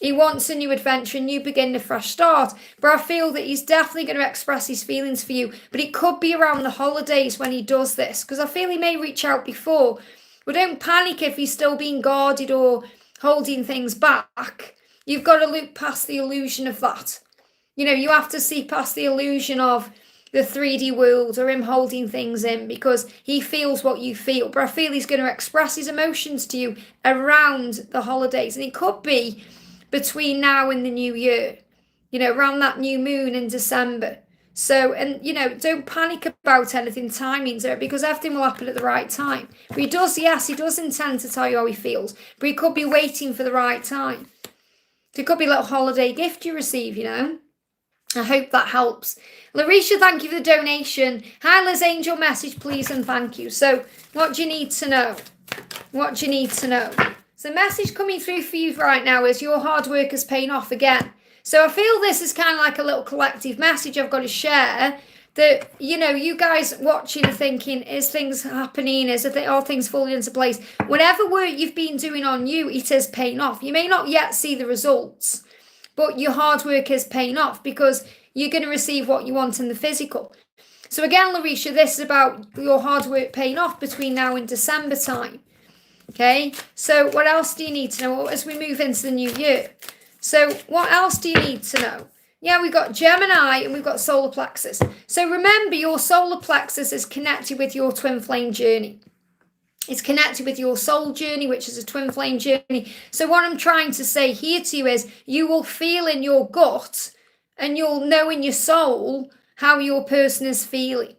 He wants a new adventure, a new beginning, a fresh start. But I feel that he's definitely going to express his feelings for you. But it could be around the holidays when he does this, because I feel he may reach out before. But don't panic if he's still being guarded or holding things back. You've got to look past the illusion of that. You have to see past the illusion of the 3D world or him holding things in, because he feels what you feel. But I feel he's going to express his emotions to you around the holidays. And it could be between now and the new year, around that new moon in December. So, and, don't panic about anything, timings are, because everything will happen at the right time. But he does intend to tell you how he feels, but he could be waiting for the right time. So it could be a little holiday gift you receive, I hope that helps. Larisha, thank you for the donation. Hi, Liz, angel message, please, and thank you. So what do you need to know? What do you need to know? So the message coming through for you right now is your hard work is paying off again. So I feel this is kind of like a little collective message I've got to share, that, you guys watching and thinking, is things happening? Are things falling into place? Whatever work you've been doing on you, it is paying off. You may not yet see the results, but your hard work is paying off, because you're going to receive what you want in the physical. So again, Larisha, this is about your hard work paying off between now and December time. Okay, so what else do you need to know as we move into the new year? So what else do you need to know? Yeah, we've got Gemini and we've got solar plexus. So remember, your solar plexus is connected with your twin flame journey. It's connected with your soul journey, which is a twin flame journey. So what I'm trying to say here to you is, you will feel in your gut and you'll know in your soul how your person is feeling.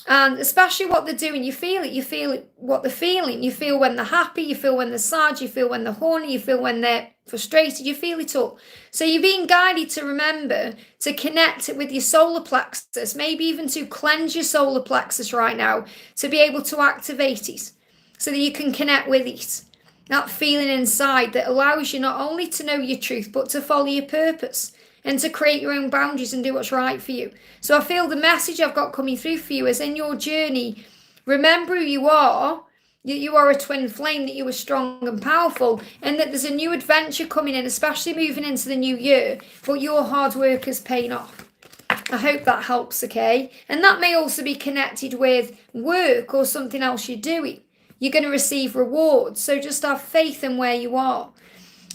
And especially what they're doing, you feel it, what they're feeling. You feel when they're happy, you feel when they're sad, you feel when they're horny, you feel when they're frustrated, you feel it all. So you're being guided to remember to connect with your solar plexus, maybe even to cleanse your solar plexus right now, to be able to activate it so that you can connect with it. That feeling inside that allows you not only to know your truth, but to follow your purpose and to create your own boundaries and do what's right for you. So I feel the message I've got coming through for you is in your journey, remember who you are, that you are a twin flame, that you are strong and powerful, and that there's a new adventure coming in, especially moving into the new year, but your hard work is paying off. I hope that helps, okay? And that may also be connected with work or something else you're doing. You're going to receive rewards, so just have faith in where you are.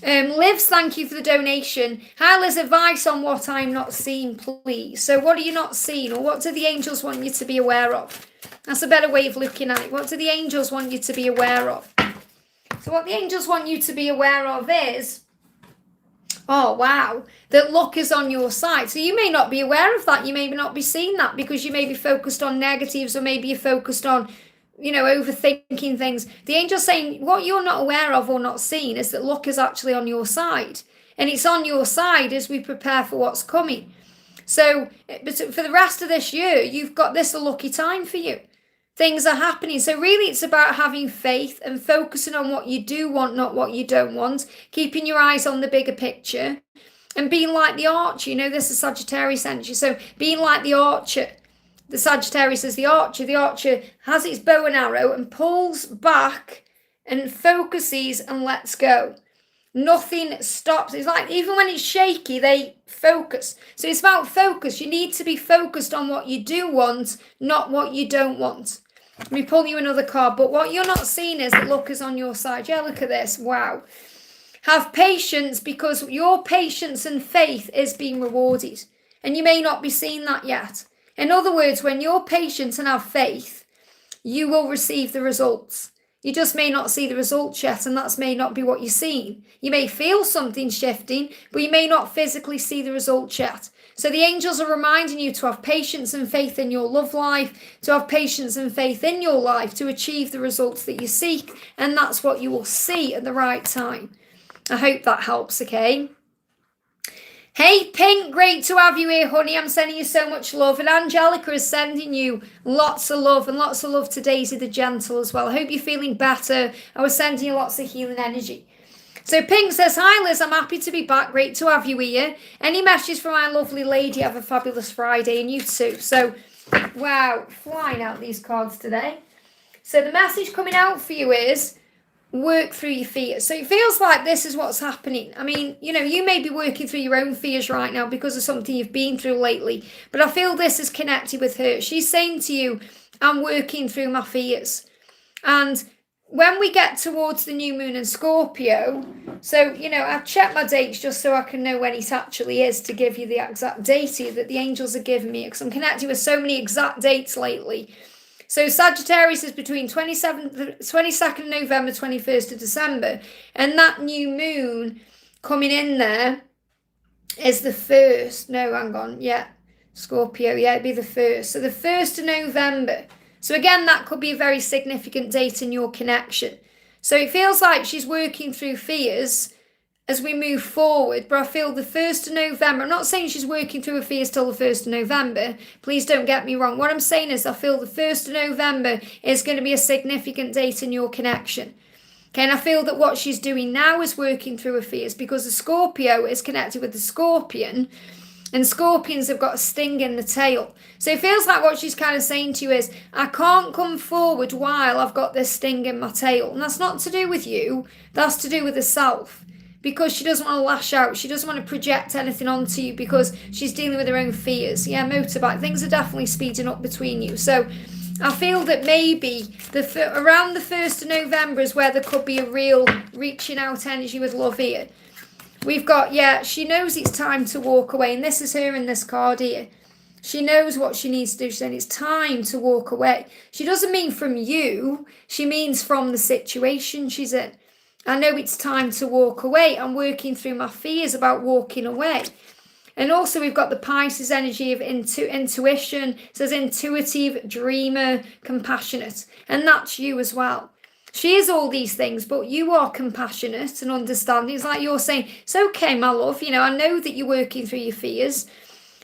Livs, thank you for the donation. Hi Liz, advice on what I'm not seeing, please. So what are you not seeing, or what do the angels want you to be aware of? That's a better way of looking at it. What do the angels want you to be aware of? So what the angels want you to be aware of is, oh wow, that luck is on your side. So you may not be aware of that. You may not be seeing that because you may be focused on negatives, or maybe you're focused on overthinking things. The angel's saying what you're not aware of or not seeing is that luck is actually on your side. And it's on your side as we prepare for what's coming. So for the rest of this year, you've got this a lucky time for you. Things are happening. So really it's about having faith and focusing on what you do want, not what you don't want. Keeping your eyes on the bigger picture. And being like the archer. This is Sagittarius energy. So being like the archer. The Sagittarius is the archer. The archer has its bow and arrow and pulls back and focuses and lets go. Nothing stops. It's like even when it's shaky, they focus. So it's about focus. You need to be focused on what you do want, not what you don't want. Let me pull you another card. But what you're not seeing is that luck is on your side. Yeah, look at this. Wow. Have patience, because your patience and faith is being rewarded. And you may not be seeing that yet. In other words, when you're patient and have faith, you will receive the results. You just may not see the results yet, and that may not be what you're seeing. You may feel something shifting, but you may not physically see the results yet. So the angels are reminding you to have patience and faith in your love life, to have patience and faith in your life to achieve the results that you seek, and that's what you will see at the right time. I hope that helps, okay? Hey Pink, great to have you here, honey. I'm sending you so much love. And Angelica is sending you lots of love, and lots of love to Daisy the Gentle as well. I hope you're feeling better. I was sending you lots of healing energy. So Pink says, hi Liz, I'm happy to be back. Great to have you here. Any messages from my lovely lady? Have a fabulous Friday, and you too. So, wow, flying out these cards today. So the message coming out for you is, work through your fears. So it feels like this is what's happening. I mean, you may be working through your own fears right now because of something you've been through lately, but I feel this is connected with her. She's saying to you, I'm working through my fears. And when we get towards the new moon in Scorpio, so, I've checked my dates just so I can know when it actually is to give you the exact date here that the angels are giving me, because I'm connected with so many exact dates lately. So Sagittarius is between 22nd of November, 21st of December. And that new moon coming in there is the 1st. No, hang on. Yeah, Scorpio. Yeah, it'd be the 1st. So the 1st of November. So again, that could be a very significant date in your connection. So it feels like she's working through fears as we move forward, but I feel the 1st of November, I'm not saying she's working through her fears till the 1st of November, please don't get me wrong. What I'm saying is I feel the 1st of November is going to be a significant date in your connection. Okay, and I feel that what she's doing now is working through her fears, because the Scorpio is connected with the Scorpion, and Scorpions have got a sting in the tail. So it feels like what she's kind of saying to you is, I can't come forward while I've got this sting in my tail. And that's not to do with you, that's to do with herself. Because she doesn't want to lash out. She doesn't want to project anything onto you because she's dealing with her own fears. Yeah, motorbike. Things are definitely speeding up between you. So I feel that maybe around the 1st of November is where there could be a real reaching out energy with love here. We've got, she knows it's time to walk away. And this is her in this card here. She knows what she needs to do. She's saying it's time to walk away. She doesn't mean from you. She means from the situation she's in. I know it's time to walk away. I'm working through my fears about walking away. And also we've got the Pisces energy of intuition. It says intuitive, dreamer, compassionate. And that's you as well. She is all these things, but you are compassionate and understanding. It's like you're saying, it's okay, my love. You know, I know that you're working through your fears.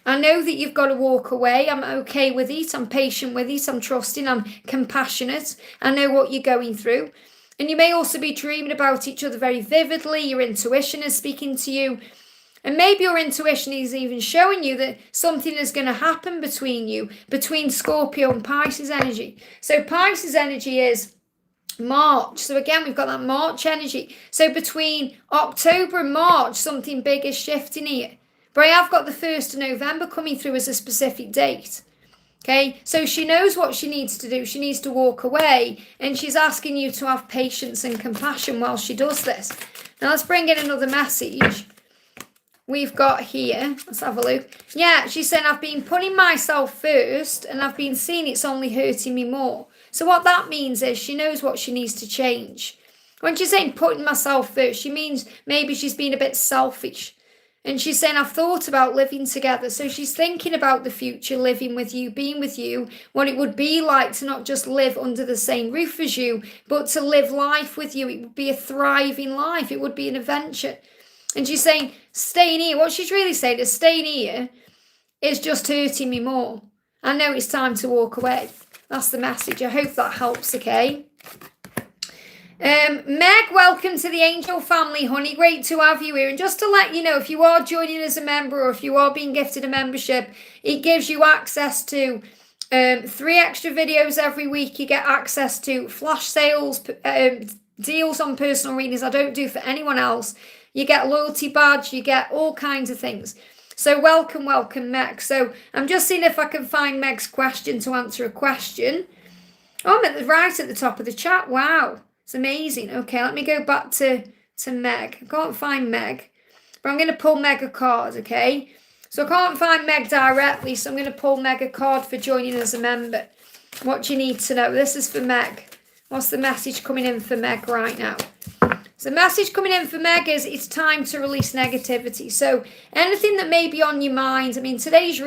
I know that you've got to walk away. I'm okay with it. I'm patient with it. I'm trusting. I'm compassionate. I know what you're going through. And you may also be dreaming about each other very vividly. Your intuition is speaking to you. And maybe your intuition is even showing you that something is going to happen between you, between Scorpio and Pisces energy. So Pisces energy is March. So again, we've got that March energy. So between October and March, something big is shifting here. But I have got the 1st of November coming through as a specific date. Okay, so she knows what she needs to do. She needs to walk away, and she's asking you to have patience and compassion while she does this. Now let's bring in another message. We've got here, let's have a look. Yeah, she's saying, I've been putting myself first and I've been seeing it's only hurting me more. So what that means is she knows what she needs to change. When she's saying putting myself first, she means maybe she's been a bit selfish. And she's saying, I've thought about living together. So she's thinking about the future, living with you, being with you, what it would be like to not just live under the same roof as you, but to live life with you. It would be a thriving life. It would be an adventure. And she's saying, staying here. What she's really saying is staying here is just hurting me more. I know it's time to walk away. That's the message. I hope that helps, okay? Meg, welcome to the Angel family, honey. Great to have you here. And just to let you know, if you are joining as a member or if you are being gifted a membership, it gives you access to 3 extra videos every week. You get access to flash sales, deals on personal readings I don't do for anyone else. You get a loyalty badge. You get all kinds of things. So welcome, Meg. So I'm just seeing if I can find Meg's question to answer a question. Oh, I'm right at the top of the chat. Wow. It's amazing. Okay, let me go back to Meg. I can't find Meg, but I'm going to pull Meg a card, okay? So I can't find Meg directly, so I'm going to pull Meg a card for joining as a member. What do you need to know? This is for Meg. What's the message coming in for Meg right now? So the message coming in for Meg is it's time to release negativity. So anything that may be on your mind, I mean, today's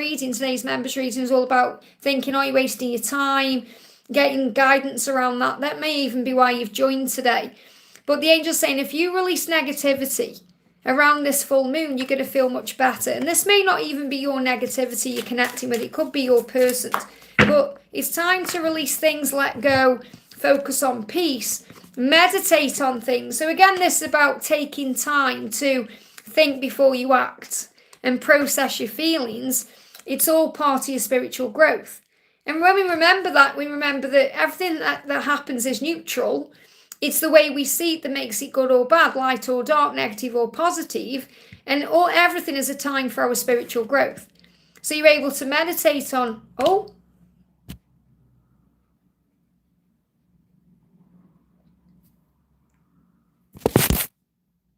members reading is all about thinking, are you wasting your time? Getting guidance around that. That may even be why you've joined today. But the angel's saying if you release negativity around this full moon, you're going to feel much better. And this may not even be your negativity you're connecting with. It could be your person's. But it's time to release things, let go, focus on peace, meditate on things. So again, this is about taking time to think before you act and process your feelings. It's all part of your spiritual growth. And when we remember that everything that happens is neutral. It's the way we see it that makes it good or bad, light or dark, negative or positive. And everything is a time for our spiritual growth. So you're able to meditate on, oh,